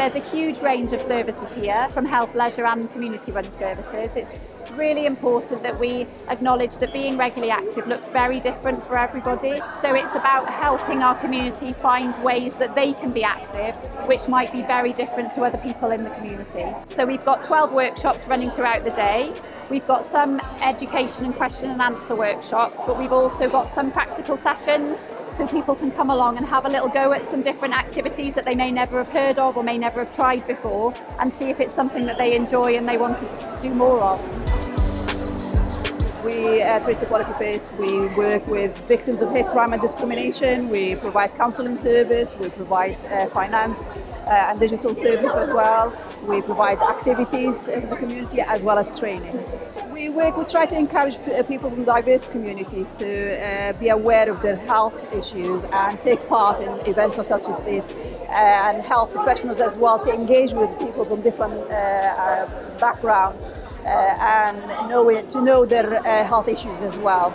there's a huge range of services here, from health, leisure and community-run services. It's really important that we acknowledge that being regularly active looks very different for everybody. So it's about helping our community find ways that they can be active, which might be very different to other people in the community. So we've got 12 workshops running throughout the day. We've got some education and question and answer workshops, but we've also got some practical sessions so people can come along and have a little go at some different activities that they may never have heard of or may never have tried before, and see if it's something that they enjoy and they want to do more of. We at Race Equality Face, we work with victims of hate crime and discrimination. We provide counselling service, we provide finance and digital service as well. We provide activities in the community as well as training. We try to encourage people from diverse communities to be aware of their health issues and take part in events such as this, and help professionals as well to engage with people from different backgrounds and to know their health issues as well.